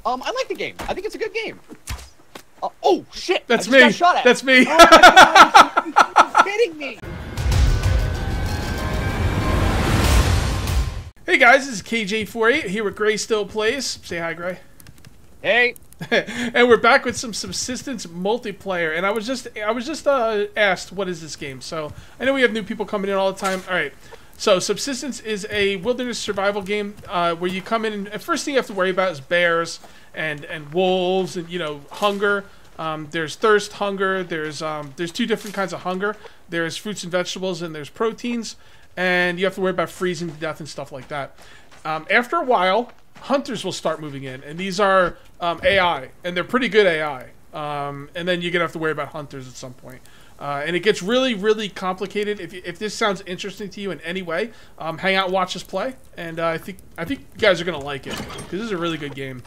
I like the game. I think it's a good game. Oh shit! That's I me. just got shot at. That's me. Oh my God, you're kidding me. Hey guys, this is KJ48 here with Gray Still Plays. Say hi, Gray. Hey. And we're back with some Subsistence multiplayer. And I was just asked, what is this game? So I know we have new people coming in all the time. All right. So Subsistence is a wilderness survival game where you come in, and the first thing you have to worry about is bears and wolves and, you know, hunger. There's thirst, hunger. There's two different kinds of hunger. There's fruits and vegetables, and there's proteins. And you have to worry about freezing to death and stuff like that. After a while, hunters will start moving in, and these are AI, and they're pretty good AI. And then you're gonna have to worry about hunters at some point. And it gets really, really complicated. If this sounds interesting to you in any way, hang out and watch us play. And I think you guys are gonna like it, because this is a really good game.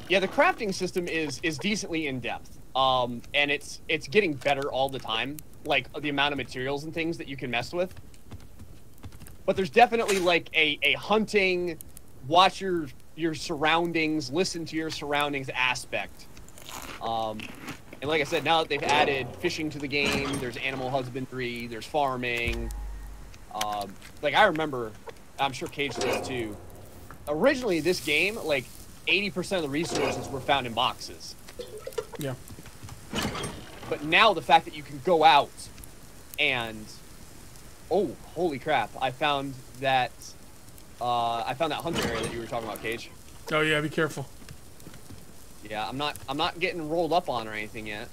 Yeah, the crafting system is decently in depth, and it's getting better all the time. Like the amount of materials and things that you can mess with. But there's definitely like a hunting, watch your surroundings, listen to your surroundings aspect. And like I said, now that they've added fishing to the game, there's animal husbandry, there's farming. Like I remember, I'm sure Cage does too. Originally, this game, like 80% of the resources were found in boxes. Yeah. But now the fact that you can go out and, oh, holy crap! I found that hunter area that you were talking about, Cage. Oh yeah, be careful. Yeah, I'm not getting rolled up on or anything yet.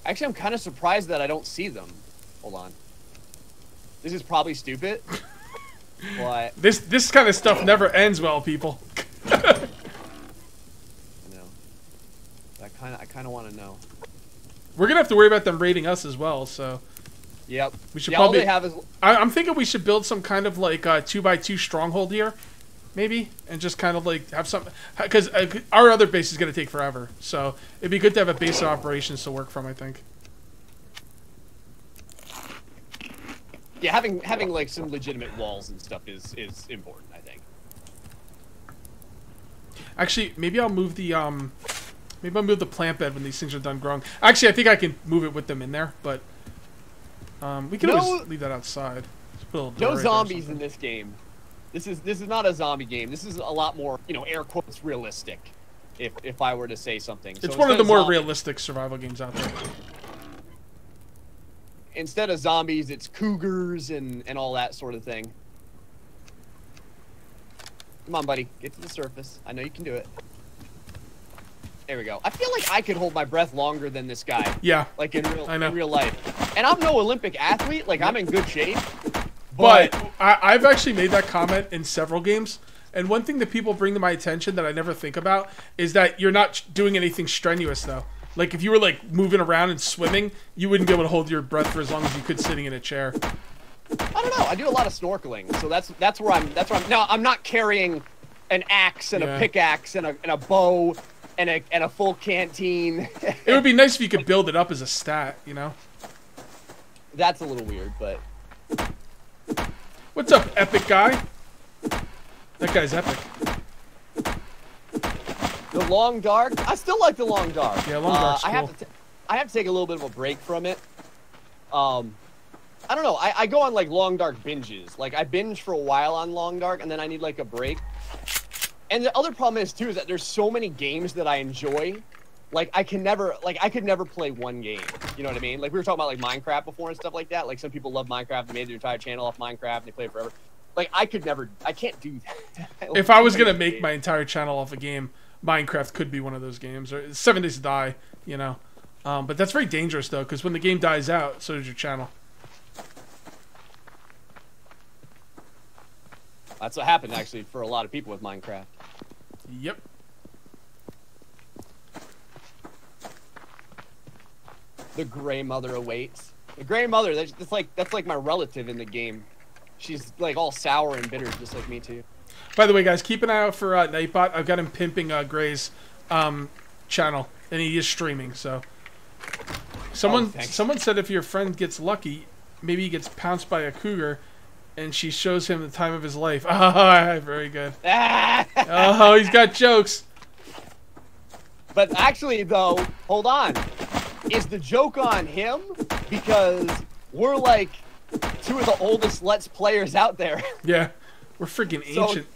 Actually, I'm kind of surprised that I don't see them. Hold on. This is probably stupid, but this kind of stuff never ends well, people. I know. I kind of want to know. We're gonna have to worry about them raiding us as well, so. Yep. We should All probably. they have is. I'm thinking we should build some kind of like 2x2 stronghold here, maybe, and just kind of like have some, because our other base is gonna take forever. So it'd be good to have a base of operations to work from. I think. Yeah, having like some legitimate walls and stuff is important, I think. Actually, maybe I'll move the plant bed when these things are done growing. Actually, I think I can move it with them in there, but we can always leave that outside. No zombies in this game. This is not a zombie game. This is a lot more, you know, air quotes realistic. If I were to say something, it's one of the more realistic survival games out there. Instead of zombies, it's cougars and all that sort of thing. Come on, buddy. Get to the surface. I know you can do it. There we go. I feel like I could hold my breath longer than this guy. Yeah. Like in real life. And I'm no Olympic athlete. Like, I'm in good shape. But I've actually made that comment in several games. And one thing that people bring to my attention that I never think about is that you're not doing anything strenuous, though. Like, if you were, like, moving around and swimming, you wouldn't be able to hold your breath for as long as you could sitting in a chair. I don't know. I do a lot of snorkeling, so that's where I'm. No, I'm not carrying an axe and a pickaxe and a bow and a full canteen. It would be nice if you could build it up as a stat, you know? That's a little weird, but... What's up, epic guy? That guy's epic. The long dark? I still like the long dark. Yeah, long dark's cool. I have to take a little bit of a break from it. I don't know. I go on, like, long dark binges. Like, I binge for a while on long dark, and then I need, like, a break. And the other problem is, too, is that there's so many games that I enjoy. Like, I could never play one game. You know what I mean? Like, we were talking about, like, Minecraft before and stuff like that. Like, some people love Minecraft. They made their entire channel off Minecraft, and they play it forever. Like, I can't do that. If I was going to make my entire channel off a game, Minecraft could be one of those games. Or 7 Days to Die, you know. But that's very dangerous, though, because when the game dies out, so does your channel. That's what happened, actually, for a lot of people with Minecraft. Yep. The Grey Mother awaits. The Grey Mother, that's like my relative in the game. She's like all sour and bitter, just like me too. By the way, guys, keep an eye out for Nightbot. I've got him pimping Gray's channel, and he is streaming. So, someone said if your friend gets lucky, maybe he gets pounced by a cougar, and she shows him the time of his life. Ah, very good. Ah! Oh, he's got jokes. But actually, though, hold on. Is the joke on him? Because we're like 2 of the oldest Let's Players out there. Yeah, we're freaking ancient. So,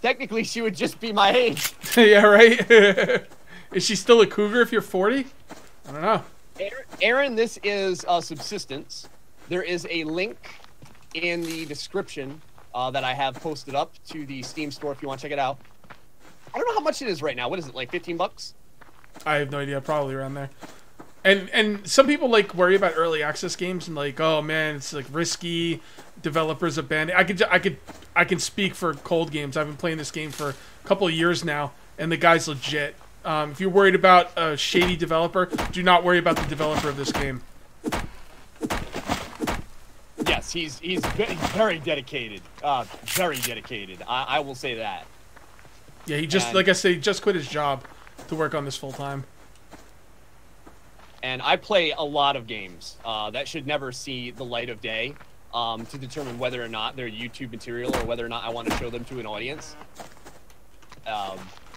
technically, she would just be my age. Yeah, right? Is she still a cougar if you're 40? I don't know. Aaron, this is Subsistence. There is a link in the description that I have posted up to the Steam store if you want to check it out. I don't know how much it is right now. What is it, like 15 bucks? I have no idea. Probably around there. And some people like worry about early access games and like, oh man, it's like risky. Developers abandon. I can speak for Cold Games. I've been playing this game for a couple of years now, and the guy's legit. If you're worried about a shady developer, do not worry about the developer of this game. Yes, he's very dedicated. Very dedicated. I will say that. Yeah, he just, like I say, just quit his job to work on this full time. And I play a lot of games that should never see the light of day to determine whether or not they're YouTube material or whether or not I want to show them to an audience.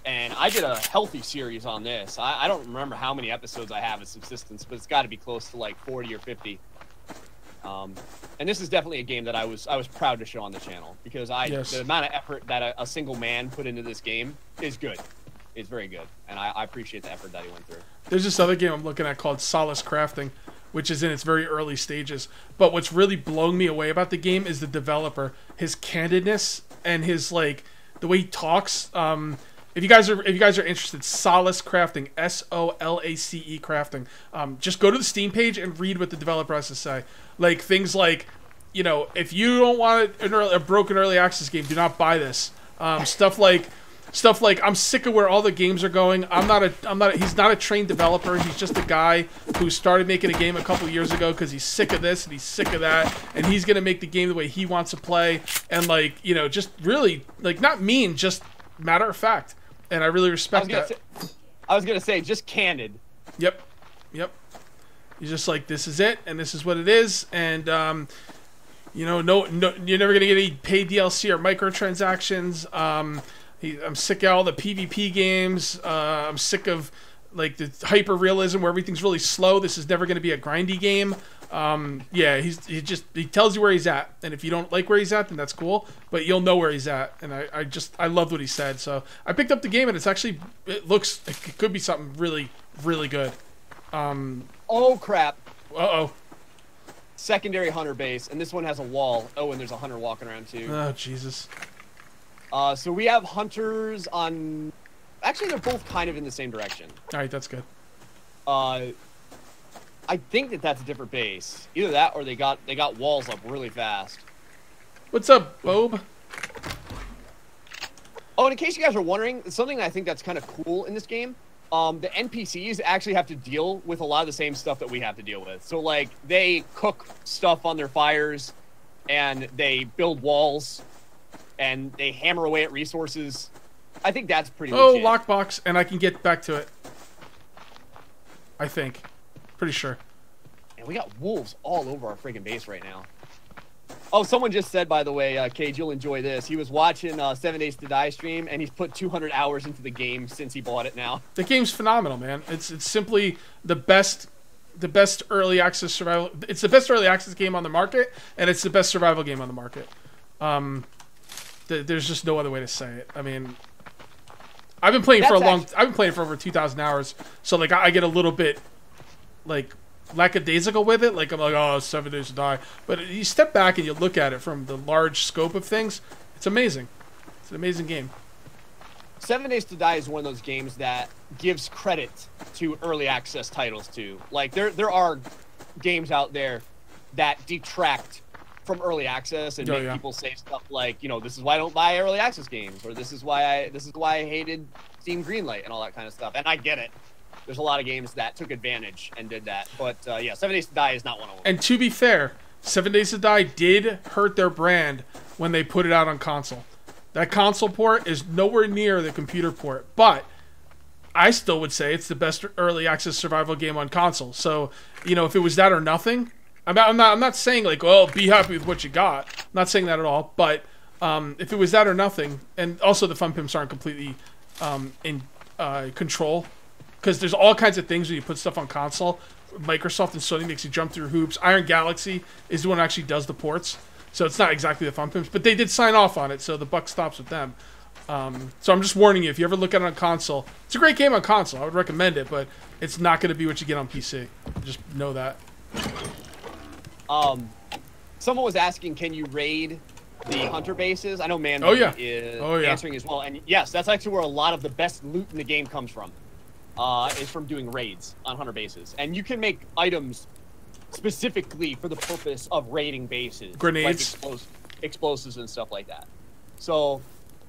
And I did a healthy series on this. I don't remember how many episodes I have of Subsistence, but it's got to be close to like 40 or 50. And this is definitely a game that I was proud to show on the channel because the amount of effort that a single man put into this game is good. It's very good, and I appreciate the effort that he went through. There's this other game I'm looking at called Solace Crafting, which is in its very early stages. But what's really blown me away about the game is the developer, his candidness, and his like the way he talks. If you guys are interested, Solace Crafting, SOLACE Crafting. Just go to the Steam page and read what the developer has to say. Like things like, you know, if you don't want a broken early access game, do not buy this. Stuff like I'm sick of where all the games are going. He's not a trained developer. He's just a guy who started making a game a couple years ago because he's sick of this and he's sick of that, and he's gonna make the game the way he wants to play. And like, you know, just really like not mean, just matter of fact. And I really respect that. I was gonna say just candid. Yep. You're just like, this is it, and this is what it is, and you know, no, you're never gonna get any paid DLC or microtransactions. I'm sick of all the PvP games. I'm sick of like the hyper realism where everything's really slow. This is never going to be a grindy game. Yeah, he tells you where he's at, and if you don't like where he's at, then that's cool. But you'll know where he's at, and I loved what he said. So I picked up the game, and it could be something really, really good. Oh crap! Uh-oh. Secondary hunter base, and this one has a wall. Oh, and there's a hunter walking around too. Oh Jesus. So we have hunters on... Actually, they're both kind of in the same direction. All right, that's good. I think that's a different base. Either that or they got walls up really fast. What's up, Bob? Oh, and in case you guys are wondering, something I think that's kind of cool in this game, the NPCs actually have to deal with a lot of the same stuff that we have to deal with. So, like, they cook stuff on their fires, and they build walls, and they hammer away at resources. I think that's pretty legit. Lockbox, and I can get back to it. I think. Pretty sure. And we got wolves all over our freaking base right now. Oh, someone just said, by the way, Cage, you'll enjoy this. He was watching 7 Days to Die stream, and he's put 200 hours into the game since he bought it now. The game's phenomenal, man. It's simply the best early access survival. It's the best early access game on the market, and it's the best survival game on the market. There's just no other way to say it. I mean, I've been playing I've been playing for over 2,000 hours, so like I get a little bit like lackadaisical with it. Like I'm like, oh, 7 Days to Die. But you step back and you look at it from the large scope of things. It's amazing. It's an amazing game. 7 Days to Die is one of those games that gives credit to early access titles too. Like there are games out there that detract from early access and make people say stuff like, you know, this is why I don't buy early access games, or this is why I hated Steam Greenlight and all that kind of stuff. And I get it. There's a lot of games that took advantage and did that. But yeah, 7 Days to Die is not one of them. And to be fair, 7 Days to Die did hurt their brand when they put it out on console. That console port is nowhere near the computer port, but I still would say it's the best early access survival game on console. So, you know, if it was that or nothing, I'm not saying like, oh, be happy with what you got. I'm not saying that at all. But if it was that or nothing, and also the fun pimps aren't completely in control, because there's all kinds of things when you put stuff on console. Microsoft and Sony makes you jump through hoops. Iron Galaxy is the one who actually does the ports, so it's not exactly the fun pimps, but they did sign off on it, so the buck stops with them. So I'm just warning you, if you ever look at it on console, it's a great game on console. I would recommend it, but it's not going to be what you get on PC. Just know that. Someone was asking, can you raid the hunter bases? I know Man is answering as well. And yes, that's actually where a lot of the best loot in the game comes from. Is from doing raids on hunter bases. And you can make items specifically for the purpose of raiding bases. Grenades. Like explosives and stuff like that. So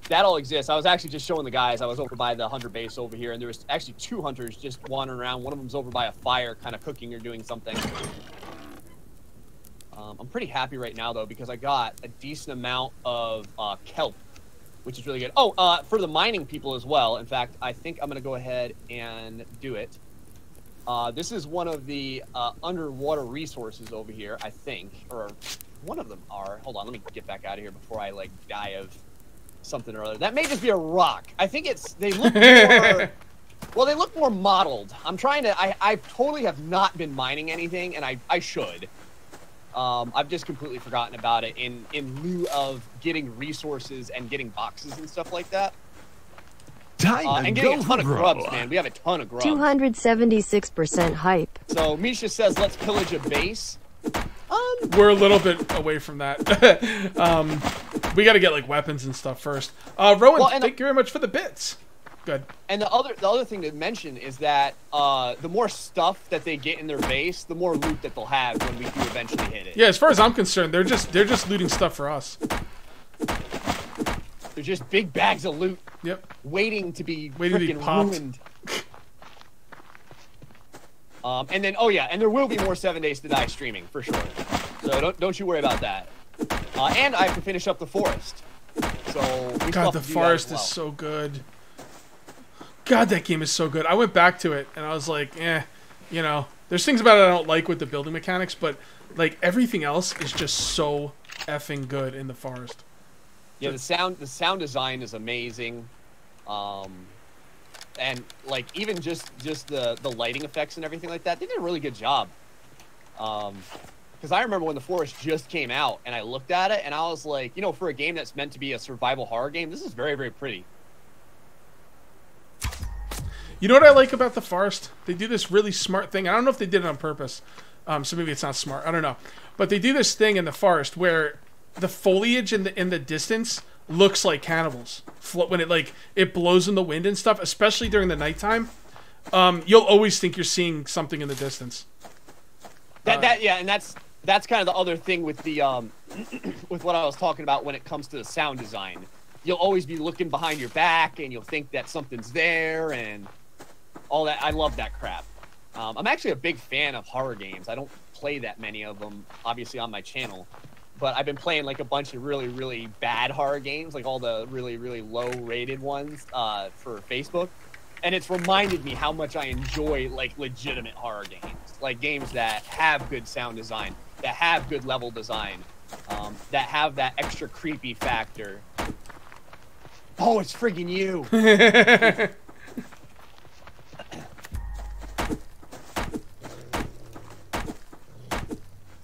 that all exists. I was actually just showing the guys. I was over by the hunter base over here, and there was actually 2 hunters just wandering around. One of them's over by a fire, kind of cooking or doing something. I'm pretty happy right now, though, because I got a decent amount of kelp, which is really good. Oh, for the mining people as well. In fact, I think I'm going to go ahead and do it. This is one of the underwater resources over here, I think. Or one of them are. Hold on, let me get back out of here before I, like, die of something or other. That may just be a rock. I think it's... They look more... Well, they look more modeled. I'm trying to... I totally have not been mining anything, and I should. I've just completely forgotten about it in lieu of getting resources and getting boxes and stuff like that. And getting a ton of grubs, man. We have a ton of grubs. 276% hype. So Misha says, let's pillage a base. We're a little bit away from that. We got to get like weapons and stuff first. Rowan, thank you very much for the bits. Good. And the other thing to mention is that the more stuff that they get in their base, the more loot that they'll have when we do eventually hit it. Yeah, as far as I'm concerned, they're just looting stuff for us. They're just big bags of loot. Yep. Waiting to be ruined. And then, oh yeah, and there will be more 7 Days to Die streaming for sure. So don't you worry about that. And I have to finish up the forest. So God, the forest is so good. God, that game is so good. I went back to it and I was like, you know, there's things about it I don't like with the building mechanics, but like everything else is just so effing good in the forest. Yeah, the sound design is amazing. And like even just the lighting effects and everything like that, they did a really good job. Because I remember when the forest just came out and I looked at it and I was like, you know, for a game that's meant to be a survival horror game, this is very, very pretty. You know what I like about the forest? They do this really smart thing. I don't know if they did it on purpose, so maybe it's not smart. I don't know, but they do this thing in the forest where the foliage in the distance looks like cannibals when it blows in the wind and stuff, especially during the nighttime. You'll always think you're seeing something in the distance. Yeah, and that's kind of the other thing with the with what I was talking about when it comes to the sound design. You'll always be looking behind your back and you'll think that something's there and all that. I love that crap. I'm actually a big fan of horror games. I don't play that many of them, obviously, on my channel. But I've been playing like a bunch of really, really bad horror games, like all the really, really low-rated ones for Facebook. And it's reminded me how much I enjoy like legitimate horror games. Like games that have good sound design, that have good level design, that have that extra creepy factor. Oh, it's friggin' you!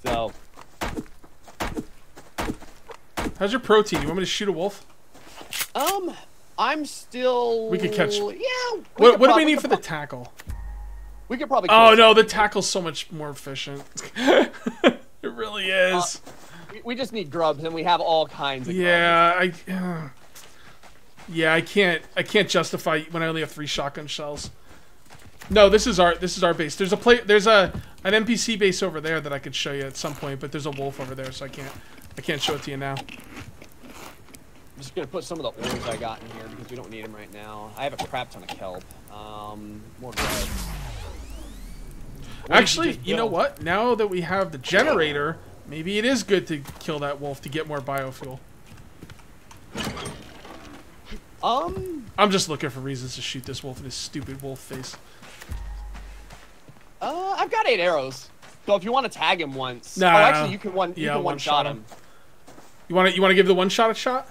So, how's your protein? You want me to shoot a wolf? I'm still... We could catch... Yeah. What do we need for the tackle? We could probably... Oh, no, the tackle's so much more efficient. It really is. We just need grubs, and we have all kinds of grubs. Yeah, I can't justify when I only have 3 shotgun shells. No, this is our base. There's an NPC base over there that I could show you at some point, but there's a wolf over there, so I can't show it to you now. I'm just gonna put some of the ores I got in here because we don't need them right now. I have a crap ton of kelp. More grubs. Actually, you know what? Now that we have the generator, maybe it is good to kill that wolf to get more biofuel. I'm just looking for reasons to shoot this wolf in his stupid wolf face. I've got 8 arrows. So if you want to tag him once, Nah, actually you can one shot him. You want to give the one shot a shot?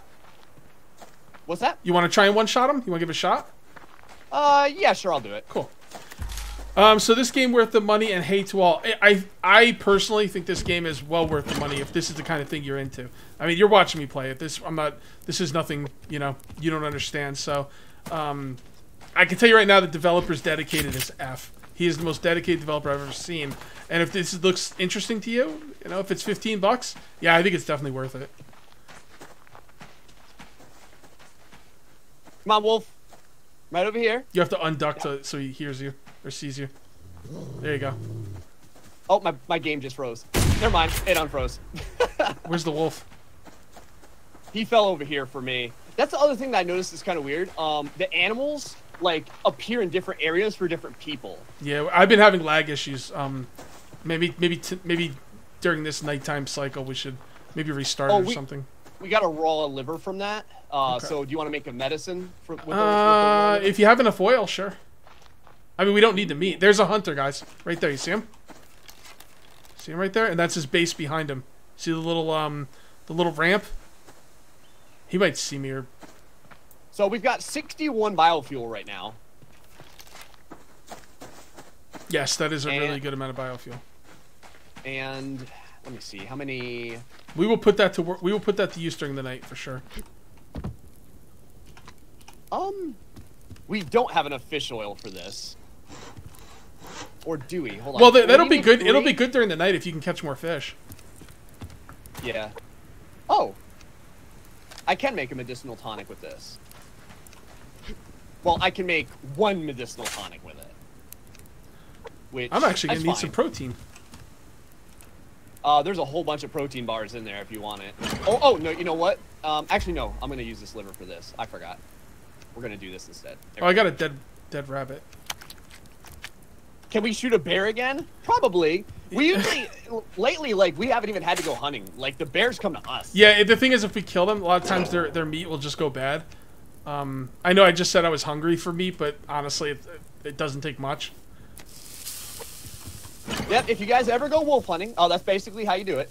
What's that? You want to try and one shot him? You want to give it a shot? Yeah, sure, I'll do it. Cool. So this game worth the money, and hey to all. I personally think this game is well worth the money if this is the kind of thing you're into. I mean, you're watching me play it. This is nothing, you know, you don't understand. So, I can tell you right now, the developer's dedicated as F. He is the most dedicated developer I've ever seen. And if this looks interesting to you, you know, if it's $15, yeah, I think it's definitely worth it. Come on, Wolf. Right over here. You have to unduck so he hears you or sees you. There you go. Oh, my game just froze. Never mind. It unfroze. Where's the wolf? He fell over here for me. That's the other thing that I noticed is kind of weird. The animals like appear in different areas for different people. Yeah, I've been having lag issues. Maybe during this nighttime cycle we should maybe restart it or something. We got a raw liver from that. Okay. So do you want to make a medicine with if you have enough oil, sure. I mean, we don't need the meat. There's a hunter, guys. Right there. You see him? See him right there? And that's his base behind him. See the little ramp? He might see me or... So we've got 61 biofuel right now. Yes, that is a really good amount of biofuel. And let me see how many. We will put that to work. We will put that to use during the night for sure. We don't have enough fish oil for this. Or do we? Hold on. Well, that'll be good. It'll be good during the night if you can catch more fish. Yeah. Oh. I can make a medicinal tonic with this. Well, I can make one medicinal tonic with it. Which I'm actually going to need some protein. There's a whole bunch of protein bars in there if you want it. Oh, no, you know what? Actually, no. I'm going to use this liver for this. I forgot. We're going to do this instead. I got a dead rabbit. Can we shoot a bear again? Probably. We usually, lately, like, we haven't even had to go hunting. Like, the bears come to us. Yeah, the thing is, if we kill them, a lot of times their meat will just go bad. I know I just said I was hungry for meat, but honestly, it doesn't take much. Yep, if you guys ever go wolf hunting, that's basically how you do it.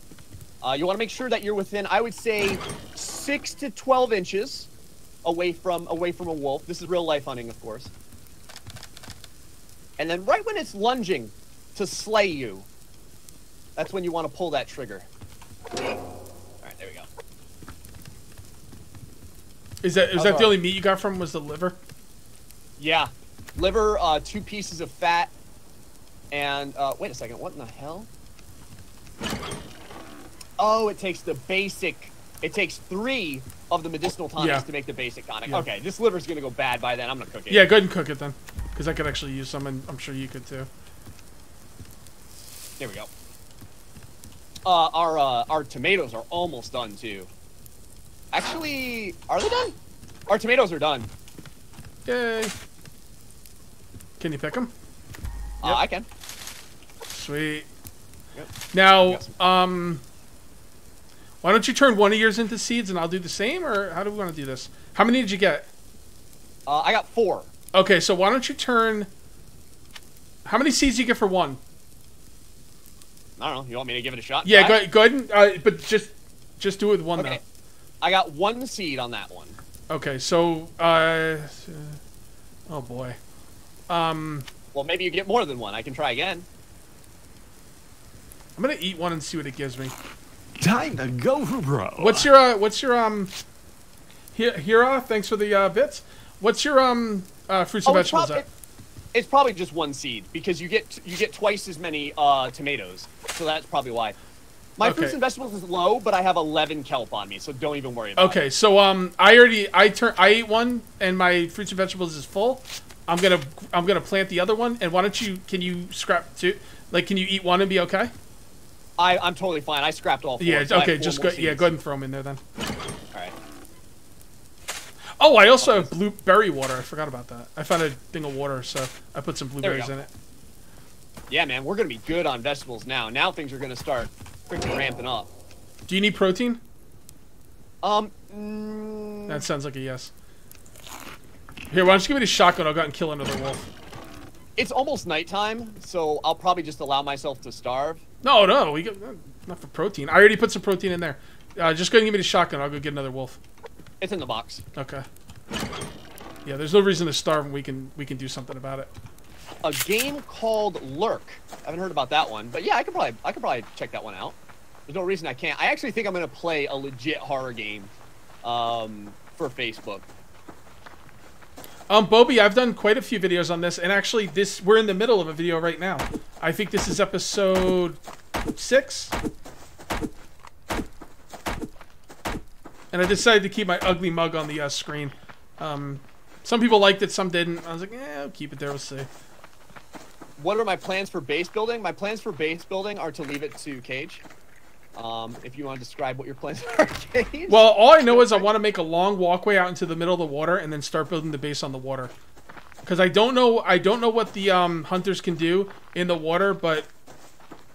You want to make sure that you're within, I would say, 6 to 12 inches away from a wolf. This is real life hunting, of course. And then right when it's lunging to slay you, that's when you want to pull that trigger. All right, there we go. Is that the only meat you got from was the liver? Yeah, liver, 2 pieces of fat, and wait a second, what in the hell? Oh, it takes the basic. It takes 3 of the medicinal tonics to make the basic tonic. Yeah. Okay, this liver's gonna go bad by then. I'm gonna cook it. Yeah, go ahead and cook it then, because I could actually use some, and I'm sure you could too. There we go. Our tomatoes are almost done too. Actually, are they done? Our tomatoes are done. Yay! Can you pick them? Yep. I can. Sweet. Yep. Now, why don't you turn one of yours into seeds and I'll do the same, or how do we want to do this? How many did you get? I got 4. Okay, so why don't you turn... How many seeds do you get for one? I don't know. You want me to give it a shot? Yeah, go ahead and... but just do it with one now. I got 1 seed on that one. Okay, so... oh, boy. Well, maybe you get more than 1. I can try again. I'm gonna eat one and see what it gives me. Time to go for broke. What's your Hira, thanks for the bits. What's your fruits and vegetables at? It's probably just 1 seed because you get twice as many tomatoes, so that's probably why. My fruits and vegetables is low, but I have 11 kelp on me, so don't even worry about it. Okay, so I ate one and my fruits and vegetables is full. I'm gonna plant the other one, and why don't you can you eat one and be okay? I'm totally fine. I scrapped all 4. Yeah, so okay, just go ahead and throw them in there then. Alright. Oh, I also have blueberry water. I forgot about that. I found a thing of water, so I put some blueberries in it. Yeah, man, we're gonna be good on vegetables now. Now things are gonna start freaking ramping up. Do you need protein? That sounds like a yes. Here, why don't you give me the shotgun? I'll go out and kill another wolf. It's almost nighttime, so I'll probably just allow myself to starve. No, we got not for protein. I already put some protein in there. Just go and give me the shotgun. I'll go get another wolf. It's in the box. Okay. Yeah, there's no reason to starve, and we can do something about it. A game called Lurk. I haven't heard about that one, but yeah, I could probably check that one out. There's no reason I can't. I actually think I'm gonna play a legit horror game, for Facebook. Bobby, I've done quite a few videos on this, and actually, we're in the middle of a video right now. I think this is episode 6. And I decided to keep my ugly mug on the screen. Some people liked it, some didn't. I was like, I'll keep it there, we'll see. What are my plans for base building? My plans for base building are to leave it to Cage. If you want to describe what your plans are, Cage. Well, all I know is I want to make a long walkway out into the middle of the water and then start building the base on the water. Because I don't know what the hunters can do in the water, but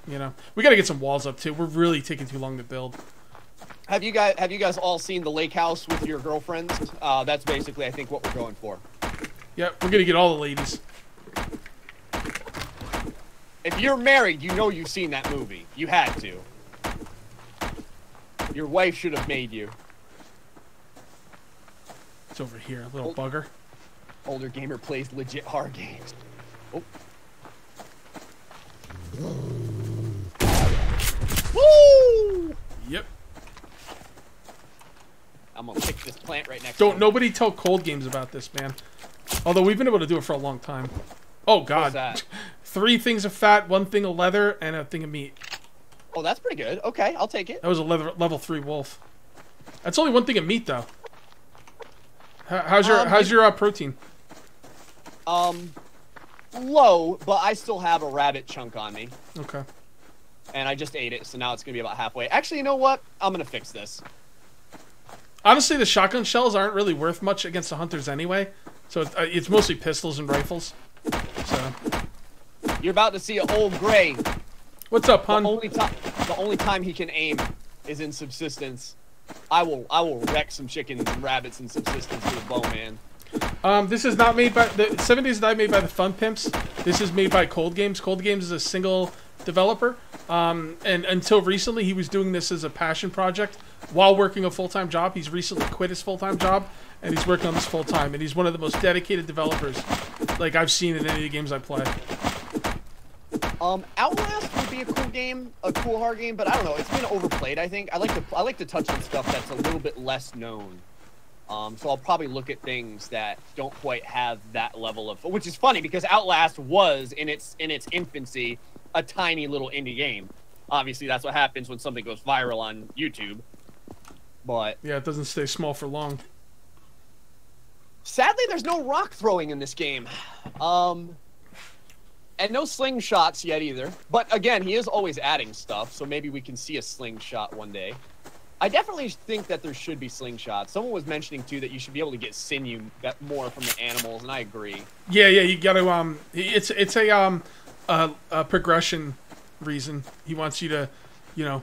you know, we got to get some walls up too. We're really taking too long to build. Have you guys all seen the lake house with your girlfriends? That's basically, I think, what we're going for. Yep, we're gonna get all the ladies. If you're married, you know you've seen that movie. You had to. Your wife should have made you. It's over here, a little bugger. Older gamer plays legit hard games. Oh. Woo! Yep. I'm gonna pick this plant right next Don't to nobody tell cold games about this, man. Although we've been able to do it for a long time. Oh God. What's that? 3 things of fat, 1 thing of leather, and a thing of meat. Oh, that's pretty good. Okay, I'll take it. That was a level 3 wolf. That's only 1 thing of meat though. How's your protein? Low, but I still have a rabbit chunk on me. Okay. And I just ate it, so now it's gonna be about halfway. Actually, you know what? I'm gonna fix this. Honestly, the shotgun shells aren't really worth much against the hunters anyway. So it's mostly pistols and rifles. So. You're about to see an old gray. What's up, hun? The only time he can aim is in Subsistence. I will wreck some chickens and rabbits in Subsistence with a bow, man. This is not made by the 7 Days to Die made by the Fun Pimps. This is made by Cold Games. Cold Games is a single developer. And until recently, he was doing this as a passion project while working a full-time job. He's recently quit his full-time job, and he's working on this full-time. And he's one of the most dedicated developers like I've seen in any of the games I play. Outlast would be a cool game, a cool hard game, but I don't know. It's been overplayed. I think I like to touch on stuff that's a little bit less known. So I'll probably look at things that don't quite have that level of, which is funny because Outlast was in its infancy a tiny little indie game. Obviously, that's what happens when something goes viral on YouTube. But yeah, it doesn't stay small for long. Sadly, there's no rock throwing in this game. And no slingshots yet either. But again, he is always adding stuff, so maybe we can see a slingshot one day. I definitely think that there should be slingshots. Someone was mentioning too that you should be able to get sinew more from the animals, and I agree. Yeah, you gotta it's a progression reason. He wants you to, you know,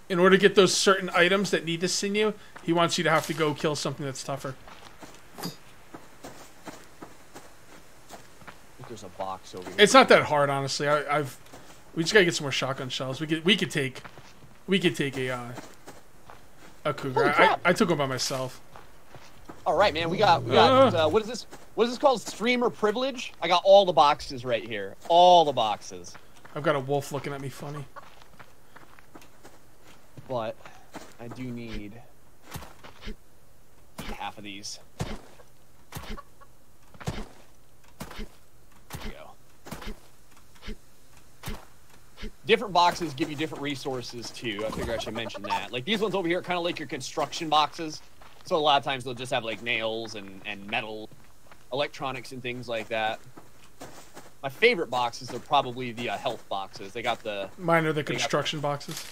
in order to get those certain items that need the sinew, he wants you to have to go kill something that's tougher. There's a box over here. It's not that hard, honestly. We just gotta get some more shotgun shells. We could take a cougar. I took one by myself. All right, man. We got what is this? What is this called? Streamer privilege? I got all the boxes right here. All the boxes. I've got a wolf looking at me funny. But I do need half of these. Different boxes give you different resources too. I figure I should mention that. Like these ones over here are kind of like your construction boxes. So a lot of times they'll just have like nails and metal, electronics and things like that. My favorite boxes are probably the health boxes. They got the... Mine are the construction boxes.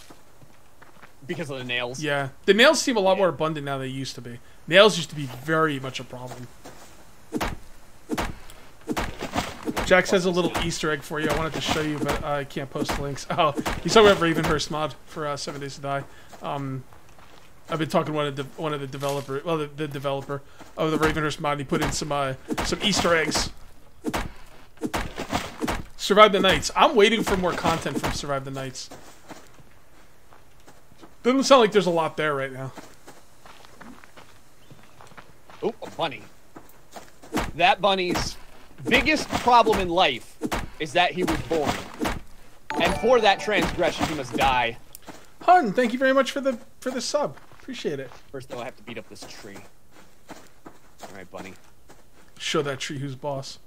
Because of the nails? Yeah. The nails seem a lot more abundant now than they used to be. Nails used to be very much a problem. Jax has a little Easter egg for you. I wanted to show you, but I can't post links. Oh, he's talking about Ravenhurst mod for 7 Days to Die. I've been talking to one of the developer, well, the developer of the Ravenhurst mod. And he put in some Easter eggs. Survive the Nights. I'm waiting for more content from Survive the Nights. Doesn't sound like there's a lot there right now. Oh, a bunny. That bunny's biggest problem in life is that he was born. And for that transgression, he must die. Hun, thank you very much for the sub. Appreciate it. First, though, I have to beat up this tree. All right, bunny. Show that tree who's boss.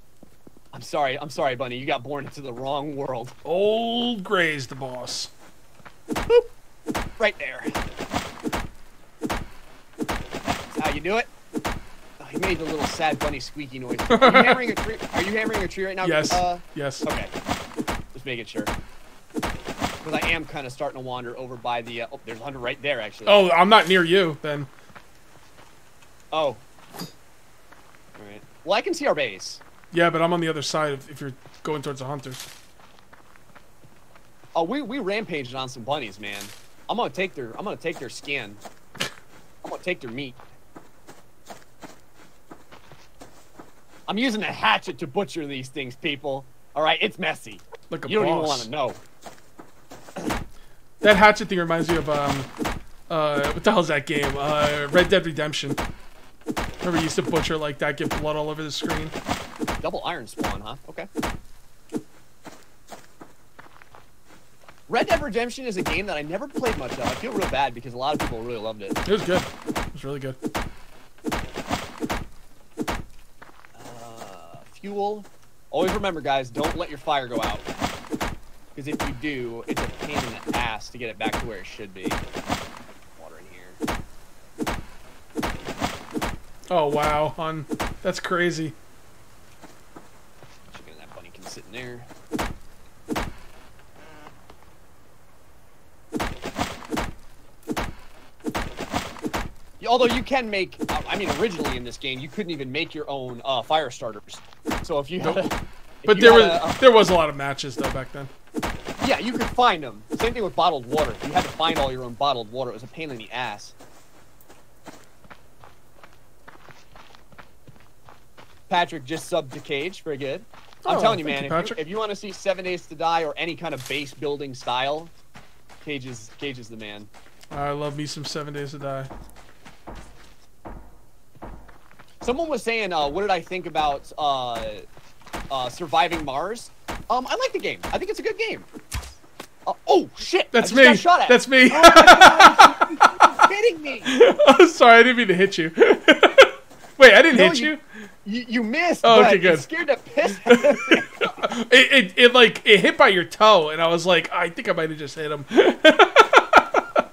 I'm sorry, bunny. You got born into the wrong world. Old Gray's the boss. Boop. Right there. That's how you do it. Oh, he made the little sad bunny squeaky noise. Are you hammering a tree? Are you hammering a tree right now? Yes. Yes. Okay. Just making sure. Because I am kind of starting to wander over by the... oh, there's a hunter right there, actually. Oh, I'm not near you, then. Oh. Alright. Well, I can see our base. Yeah, but I'm on the other side if you're going towards the hunters. Oh, we rampaged on some bunnies, man. I'm gonna take their skin. I'm gonna take their meat. I'm using a hatchet to butcher these things, people. Alright, it's messy. Like a you don't even boss. want to know. That hatchet thing reminds me of what the hell's that game? Red Dead Redemption. Remember you used to butcher like that, get blood all over the screen. Double iron spawn, huh? Okay. Red Dead Redemption is a game that I never played much of. I feel real bad because a lot of people really loved it. It was good. It was really good. Fuel. Always remember, guys, don't let your fire go out. Because if you do, it's a pain in the ass to get it back to where it should be. Water in here. Oh, wow, hon. That's crazy. Chicken and that bunny can sit in there. Although you can make, I mean, originally in this game, you couldn't even make your own fire starters. So if you had nope. But there was a lot of matches, though, back then. Yeah, you could find them. Same thing with bottled water. You had to find all your own bottled water. It was a pain in the ass. Patrick just subbed to Cage. Very good. I'm telling you, man, if you want to see 7 Days to Die or any kind of base building style, Cage is the man. I love me some 7 Days to Die. Someone was saying, what did I think about Surviving Mars? I like the game. I think it's a good game. Oh shit! That's I me. just got shot at. That's me. Oh my God, you're kidding me! I'm sorry, I didn't mean to hit you. Wait, I didn't hit you? You missed. Oh, okay, good. It scared the piss out of me. it hit by your toe, and I was like, I think I might have just hit him. I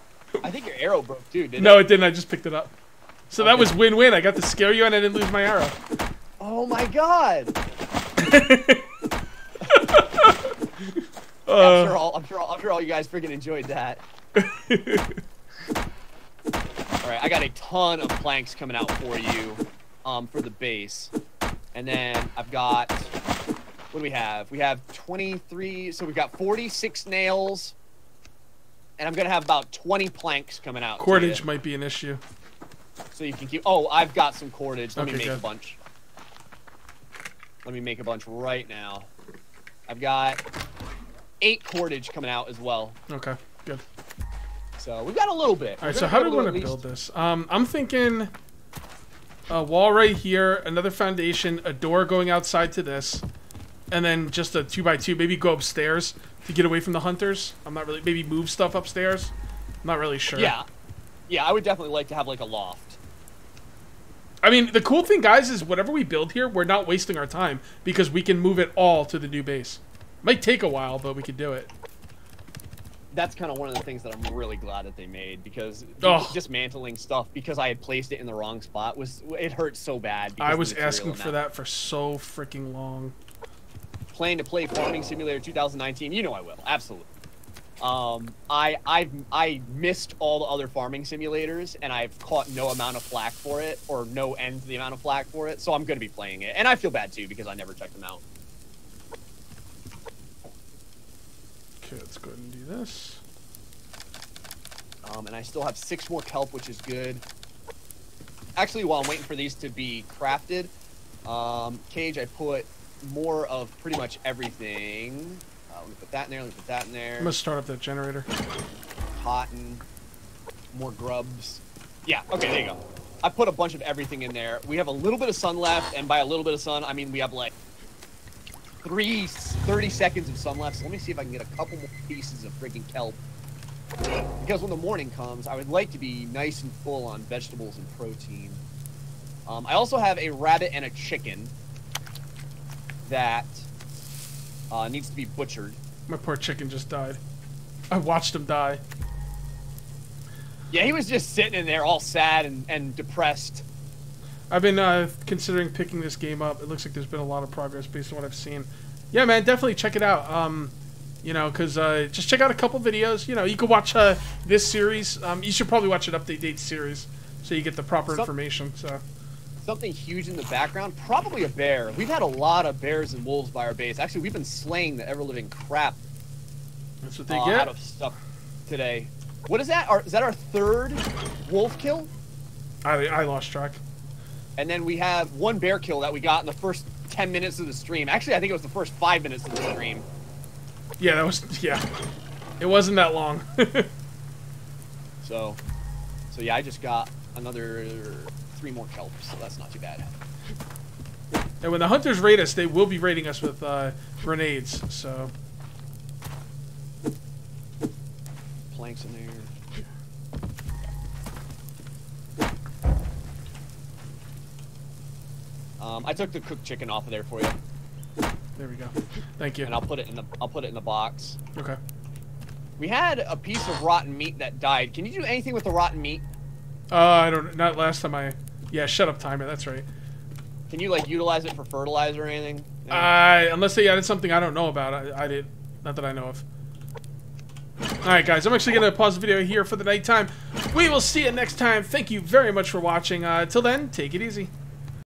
think your arrow broke too, didn't it? No, it didn't. I just picked it up. So that was win-win. I got to scare you, and I didn't lose my arrow. Oh my God! I'm sure all you guys freaking enjoyed that. Alright, I got a ton of planks coming out for you for the base. And then I've got, what do we have? We have 23, so we've got 46 nails. And I'm going to have about 20 planks coming out. Cordage might be an issue. So you can keep, oh, I've got some cordage. Let me make good. a bunch. Let me make a bunch right now. I've got 8 cordage coming out as well. Okay, good. So we've got a little bit. All right, so how do we want to build this? I'm thinking a wall right here, another foundation, a door going outside to this, and then just a 2x2. Maybe go upstairs to get away from the hunters. I'm not really, maybe move stuff upstairs. I'm not really sure. Yeah, I would definitely like to have like a loft. I mean, the cool thing, guys, is whatever we build here, we're not wasting our time because we can move it all to the new base. Might take a while, but we could do it. That's kind of one of the things that I'm really glad that they made, because dismantling stuff because I had placed it in the wrong spot it hurt so bad. I was asking for that for so freaking long. Plan to play Farming Simulator 2019? You know I will, absolutely. I missed all the other farming simulators, and I've caught no amount of flack for it, or no end to the amount of flack for it. So I'm going to be playing it, and I feel bad too because I never checked them out. Okay, let's go ahead and do this. And I still have 6 more kelp, which is good. Actually, while I'm waiting for these to be crafted, Cage, I put more of pretty much everything. Let me put that in there. Let me put that in there. I'm gonna start up that generator. Cotton. More grubs. Yeah, okay, there you go. I put a bunch of everything in there. We have a little bit of sun left, and by a little bit of sun, I mean we have like 30 seconds of sun left. So let me see if I can get a couple more pieces of freaking kelp. Because when the morning comes, I would like to be nice and full on vegetables and protein. I also have a rabbit and a chicken that needs to be butchered. My poor chicken just died. I watched him die. Yeah, he was just sitting in there all sad and depressed. I've been considering picking this game up. It looks like there's been a lot of progress based on what I've seen. Yeah, man, definitely check it out. You know, because just check out a couple videos. You know, you could watch this series. You should probably watch an update series so you get the proper information. So something huge in the background, probably a bear. We've had a lot of bears and wolves by our base. Actually, we've been slaying the ever-living crap. That's what they get out of stuff today. What is that? Is that our third wolf kill? I lost track. And then we have one bear kill that we got in the first 10 minutes of the stream. Actually, I think it was the first 5 minutes of the stream. Yeah, that was, yeah. It wasn't that long. So yeah, I just got another 3 more kelps, so that's not too bad. And when the hunters raid us, they will be raiding us with grenades, so. Planks in there. I took the cooked chicken off of there for you. There we go. Thank you. And I'll put it in the box. Okay. We had a piece of rotten meat that died. Can you do anything with the rotten meat? I don't. Not last time I. Yeah, shut up, timer. That's right. Can you like utilize it for fertilizer or anything? Yeah. Unless they added something I don't know about. I did. Not that I know of. Alright guys, I'm actually going to pause the video here for the nighttime. We will see you next time. Thank you very much for watching. Till then, take it easy.